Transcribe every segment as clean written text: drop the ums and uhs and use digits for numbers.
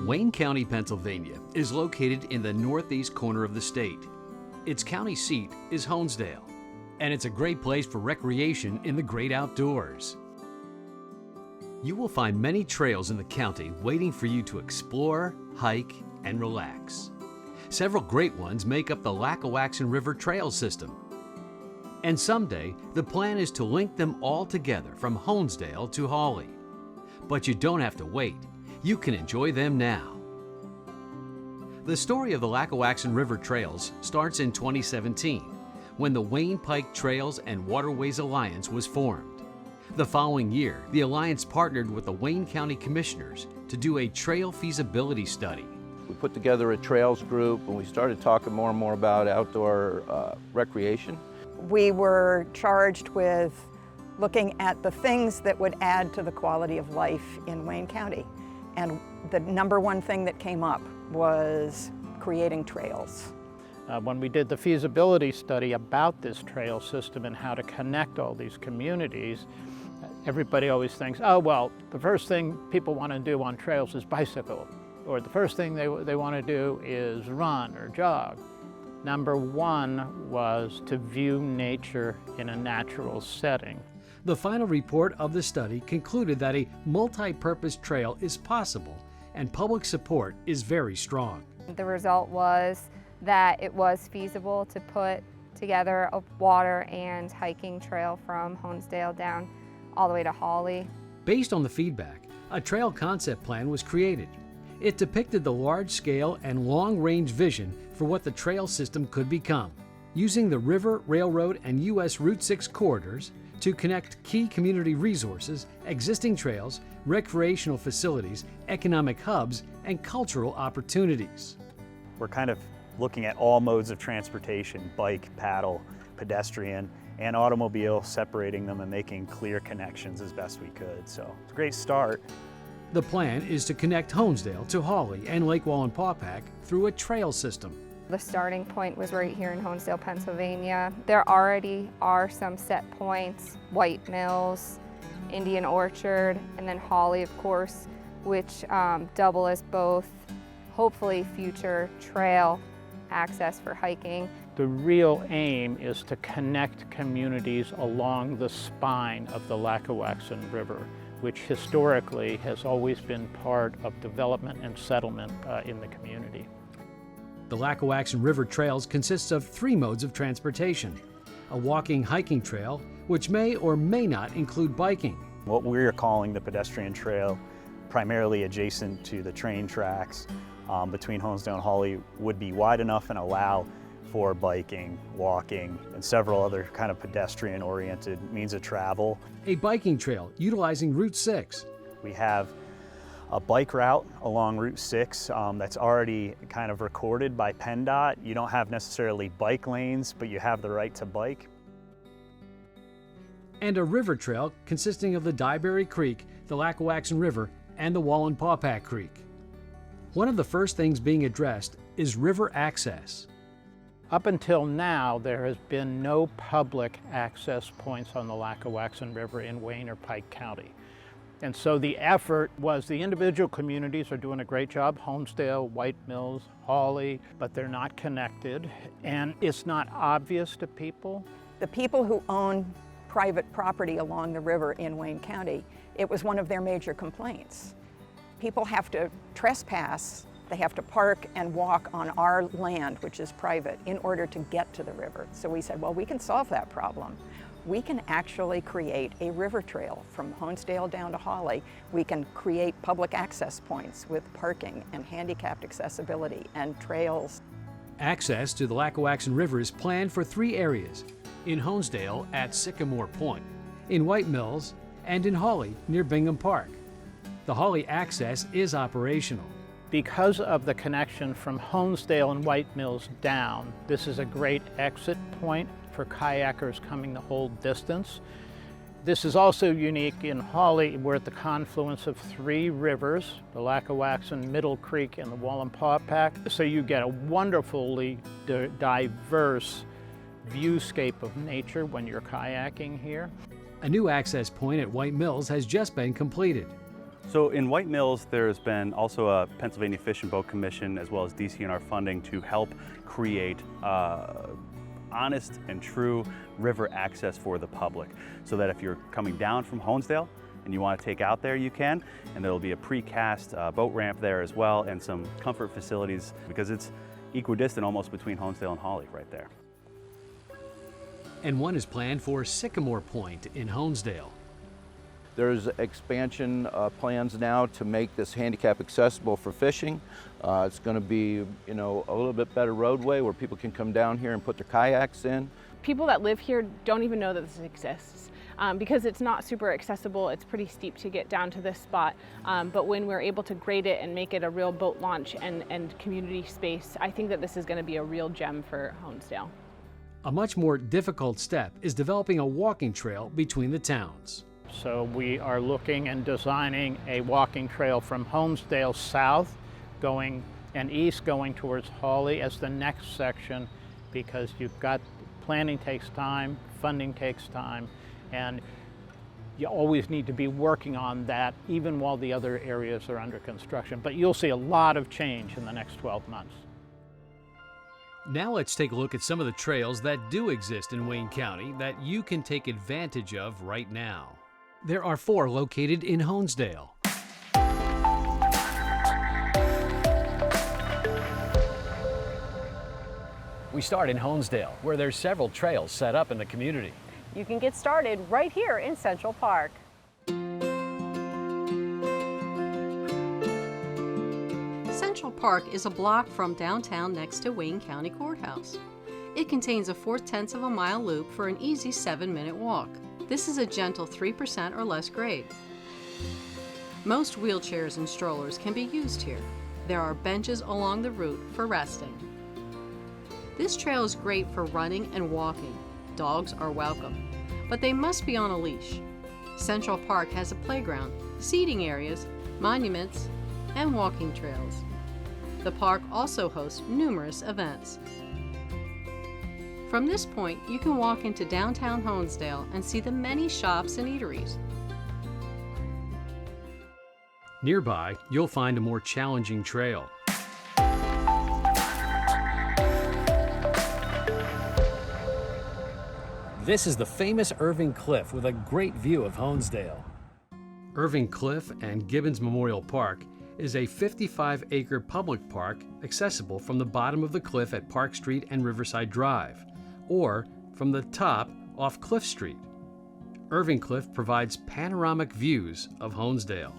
Wayne County, Pennsylvania is located in the northeast corner of the state. Its county seat is Honesdale, and it's a great place for recreation in the great outdoors. You will find many trails in the county waiting for you to explore, hike, and relax. Several great ones make up the Lackawaxen River Trail system. And someday, the plan is to link them all together from Honesdale to Hawley. But you don't have to wait. You can enjoy them now. The story of the Lackawaxen River Trails starts in 2017, when the Wayne Pike Trails and Waterways Alliance was formed. The following year, the Alliance partnered with the Wayne County Commissioners to do a trail feasibility study. We put together a trails group and we started talking more and more about outdoor recreation. We were charged with looking at the things that would add to the quality of life in Wayne County. And the number one thing that came up was creating trails. When we did the feasibility study about this trail system and how to connect all these communities, everybody always thinks, oh, well, the first thing people want to do on trails is bicycle, or the first thing they want to do is run or jog. Number one was to view nature in a natural setting. The final report of the study concluded that a multi-purpose trail is possible and public support is very strong. The result was that it was feasible to put together a water and hiking trail from Honesdale down all the way to Hawley. Based on the feedback, a trail concept plan was created. It depicted the large-scale and long-range vision for what the trail system could become, using the river, railroad, and U.S. Route 6 corridors to connect key community resources, existing trails, recreational facilities, economic hubs, and cultural opportunities. We're kind of looking at all modes of transportation, bike, paddle, pedestrian, and automobile, separating them and making clear connections as best we could. So it's a great start. The plan is to connect Honesdale to Hawley and Lake Wallenpaupack through a trail system. The starting point was right here in Honesdale, Pennsylvania. There already are some set points, White Mills, Indian Orchard, and then Hawley, of course, which double as both, hopefully, future trail access for hiking. The real aim is to connect communities along the spine of the Lackawaxen River, which historically has always been part of development and settlement in the community. The Lackawaxen River Trails consists of 3 modes of transportation. A walking hiking trail, which may or may not include biking. What we're calling the pedestrian trail, primarily adjacent to the train tracks between Honesdale and Hawley, would be wide enough and allow for biking, walking, and several other kind of pedestrian-oriented means of travel. A biking trail utilizing Route 6. We have a bike route along Route 6 that's already kind of recorded by PennDOT. You don't have necessarily bike lanes, but you have the right to bike. And a river trail consisting of the Dyeberry Creek, the Lackawaxen River, and the Wallenpaupack Creek. One of the first things being addressed is river access. Up until now, there has been no public access points on the Lackawaxen River in Wayne or Pike County. And so the effort was the individual communities are doing a great job, Honesdale, White Mills, Hawley, but they're not connected and it's not obvious to people. The people who own private property along the river in Wayne County, it was one of their major complaints. People have to trespass, they have to park and walk on our land, which is private, in order to get to the river. So we said, well, we can solve that problem. We can actually create a river trail from Honesdale down to Hawley. We can create public access points with parking and handicapped accessibility and trails. Access to the Lackawaxen River is planned for 3 areas: in Honesdale at Sycamore Point, in White Mills, and in Hawley near Bingham Park. The Hawley access is operational. Because of the connection from Honesdale and White Mills down, this is a great exit point for kayakers coming the whole distance. This is also unique in Hawley. We're at the confluence of 3 rivers, the Lackawaxen, Middle Creek, and the Wallenpaupack. So you get a wonderfully diverse viewscape of nature when you're kayaking here. A new access point at White Mills has just been completed. So in White Mills, there's been also a Pennsylvania Fish and Boat Commission as well as DCNR funding to help create honest and true river access for the public, so that if you're coming down from Honesdale and you want to take out there, you can, and there'll be a precast boat ramp there as well and some comfort facilities, because it's equidistant almost between Honesdale and Hawley right there. And one is planned for Sycamore Point in Honesdale. There's expansion plans now to make this handicap accessible for fishing. It's going to be, a little bit better roadway where people can come down here and put their kayaks in. People that live here don't even know that this exists. Because it's not super accessible, it's pretty steep to get down to this spot. But when we're able to grade it and make it a real boat launch and community space, I think that this is going to be a real gem for Honesdale. A much more difficult step is developing a walking trail between the towns. So we are looking and designing a walking trail from Honesdale south going and east going towards Hawley as the next section, because planning takes time, funding takes time, and you always need to be working on that even while the other areas are under construction. But you'll see a lot of change in the next 12 months. Now let's take a look at some of the trails that do exist in Wayne County that you can take advantage of right now. There are 4 located in Honesdale. We start in Honesdale, where there's several trails set up in the community. You can get started right here in Central Park. Central Park is a block from downtown next to Wayne County Courthouse. It contains a 4/10 of a mile loop for an easy 7-minute walk. This is a gentle 3% or less grade. Most wheelchairs and strollers can be used here. There are benches along the route for resting. This trail is great for running and walking. Dogs are welcome, but they must be on a leash. Central Park has a playground, seating areas, monuments, and walking trails. The park also hosts numerous events. From this point, you can walk into downtown Honesdale and see the many shops and eateries. Nearby, you'll find a more challenging trail. This is the famous Irving Cliff with a great view of Honesdale. Irving Cliff and Gibbons Memorial Park is a 55-acre public park accessible from the bottom of the cliff at Park Street and Riverside Drive, or from the top off Cliff Street. Irving Cliff provides panoramic views of Honesdale.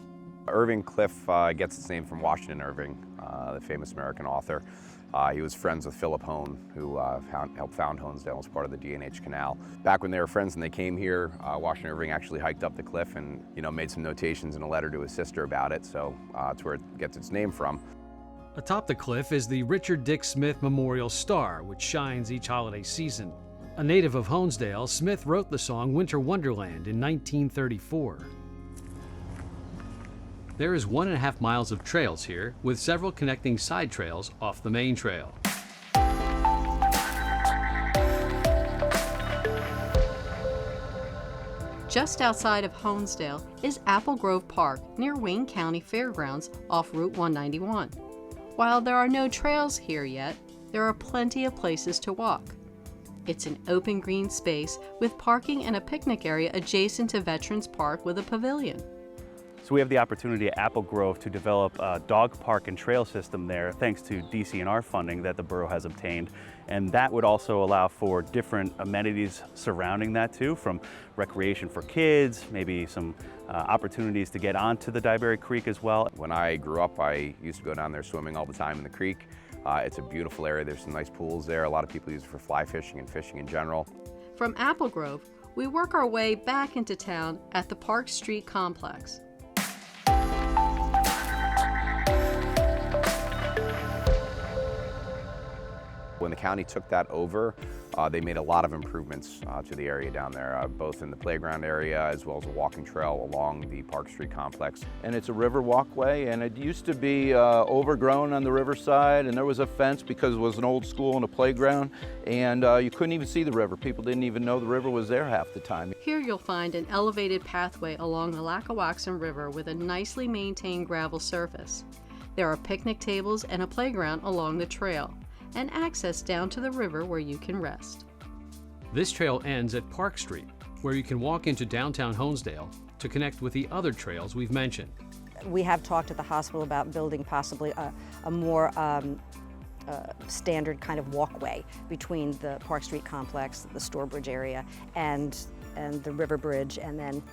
Irving Cliff gets its name from Washington Irving, the famous American author. He was friends with Philip Hone, who helped found Honesdale as part of the D&H Canal. Back when they were friends and they came here, Washington Irving actually hiked up the cliff and made some notations in a letter to his sister about it, so that's where it gets its name from. Atop the cliff is the Richard Dick Smith Memorial Star, which shines each holiday season. A native of Honesdale, Smith wrote the song Winter Wonderland in 1934. There is 1.5 miles of trails here, with several connecting side trails off the main trail. Just outside of Honesdale is Apple Grove Park near Wayne County Fairgrounds off Route 191. While there are no trails here yet, there are plenty of places to walk. It's an open green space with parking and a picnic area adjacent to Veterans Park with a pavilion. So we have the opportunity at Apple Grove to develop a dog park and trail system there thanks to DCNR funding that the borough has obtained. And that would also allow for different amenities surrounding that too, from recreation for kids, maybe some opportunities to get onto the Dyeberry Creek as well. When I grew up, I used to go down there swimming all the time in the creek. It's a beautiful area. There's some nice pools there. A lot of people use it for fly fishing and fishing in general. From Apple Grove, we work our way back into town at the Park Street complex. When the county took that over, They made a lot of improvements to the area down there, both in the playground area as well as a walking trail along the Park Street complex. And it's a river walkway, and it used to be overgrown on the riverside, and there was a fence because it was an old school and a playground, and you couldn't even see the river. People didn't even know the river was there half the time. Here you'll find an elevated pathway along the Lackawaxen River with a nicely maintained gravel surface. There are picnic tables and a playground along the trail, and access down to the river where you can rest. This trail ends at Park Street, where you can walk into downtown Honesdale to connect with the other trails we've mentioned. We have talked at the hospital about building possibly a more standard kind of walkway between the Park Street complex, the Storebridge area, and the River Bridge, and then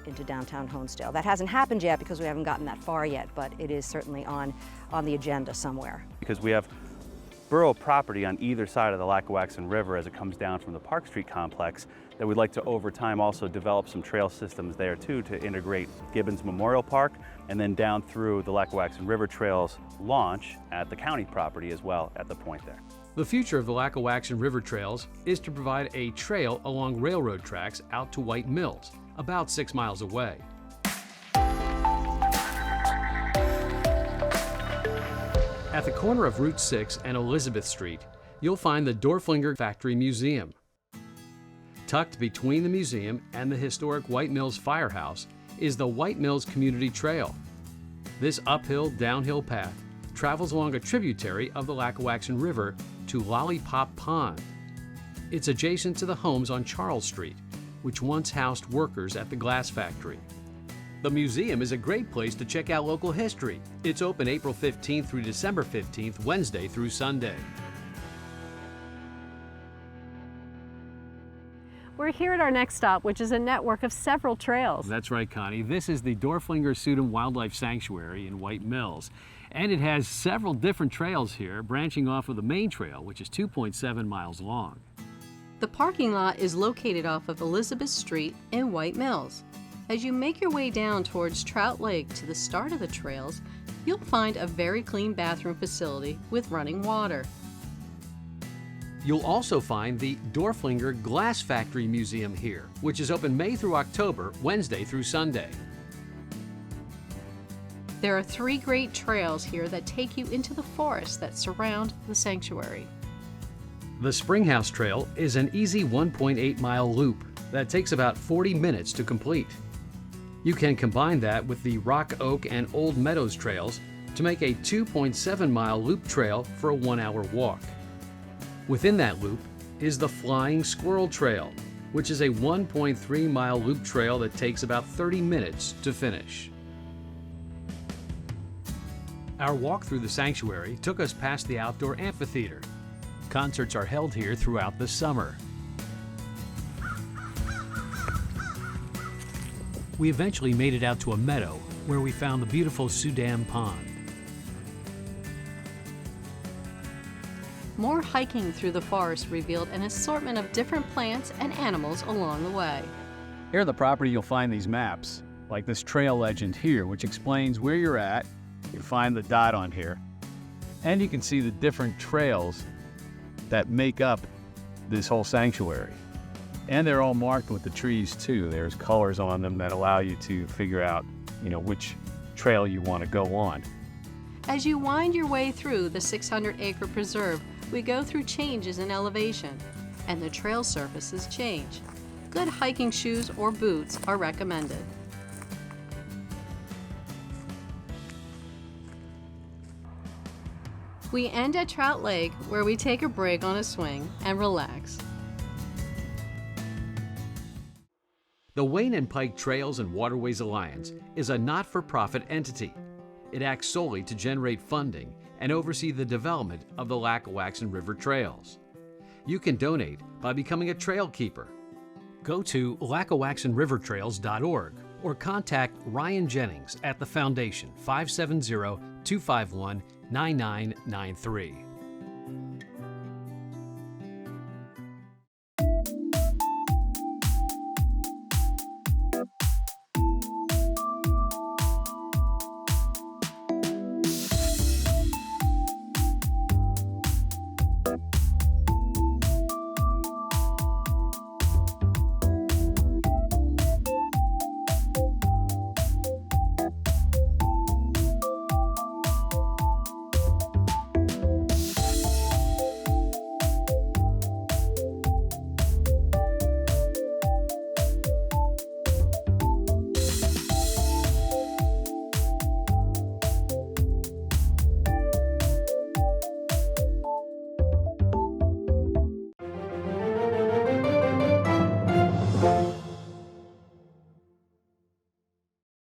into downtown Honesdale. That hasn't happened yet because we haven't gotten that far yet, but it is certainly on the agenda somewhere. Because we have borough property on either side of the Lackawaxen River as it comes down from the Park Street complex that we'd like to over time also develop some trail systems there too to integrate Gibbons Memorial Park and then down through the Lackawaxen River Trails launch at the county property as well at the point there. The future of the Lackawaxen River Trails is to provide a trail along railroad tracks out to White Mills, about 6 miles away. At the corner of Route 6 and Elizabeth Street, you'll find the Dorflinger Factory Museum. Tucked between the museum and the historic White Mills Firehouse is the White Mills Community Trail. This uphill-downhill path travels along a tributary of the Lackawaxen River to Lollipop Pond. It's adjacent to the homes on Charles Street, which once housed workers at the glass factory. The museum is a great place to check out local history. It's open April 15th through December 15th, Wednesday through Sunday. We're here at our next stop, which is a network of several trails. That's right, Connie. This is the Dorflinger-Sudum Wildlife Sanctuary in White Mills. And it has several different trails here, branching off of the main trail, which is 2.7 miles long. The parking lot is located off of Elizabeth Street in White Mills. As you make your way down towards Trout Lake to the start of the trails, you'll find a very clean bathroom facility with running water. You'll also find the Dorflinger Glass Factory Museum here, which is open May through October, Wednesday through Sunday. There are 3 great trails here that take you into the forests that surround the sanctuary. The Springhouse Trail is an easy 1.8-mile loop that takes about 40 minutes to complete. You can combine that with the Rock Oak and Old Meadows trails to make a 2.7-mile loop trail for a 1-hour walk. Within that loop is the Flying Squirrel Trail, which is a 1.3-mile loop trail that takes about 30 minutes to finish. Our walk through the sanctuary took us past the outdoor amphitheater. Concerts are held here throughout the summer. We eventually made it out to a meadow where we found the beautiful Sudam Pond. More hiking through the forest revealed an assortment of different plants and animals along the way. Here on the property you'll find these maps, like this trail legend here, which explains where you're at. You find the dot on here, and you can see the different trails that make up this whole sanctuary. And they're all marked with the trees too. There's colors on them that allow you to figure out, which trail you want to go on. As you wind your way through the 600-acre preserve, we go through changes in elevation, and the trail surfaces change. Good hiking shoes or boots are recommended. We end at Trout Lake, where we take a break on a swing and relax. The Wayne and Pike Trails and Waterways Alliance is a not-for-profit entity. It acts solely to generate funding and oversee the development of the Lackawaxen River Trails. You can donate by becoming a trail keeper. Go to lackawaxenrivertrails.org or contact Ryan Jennings at the Foundation, 570-251-9993.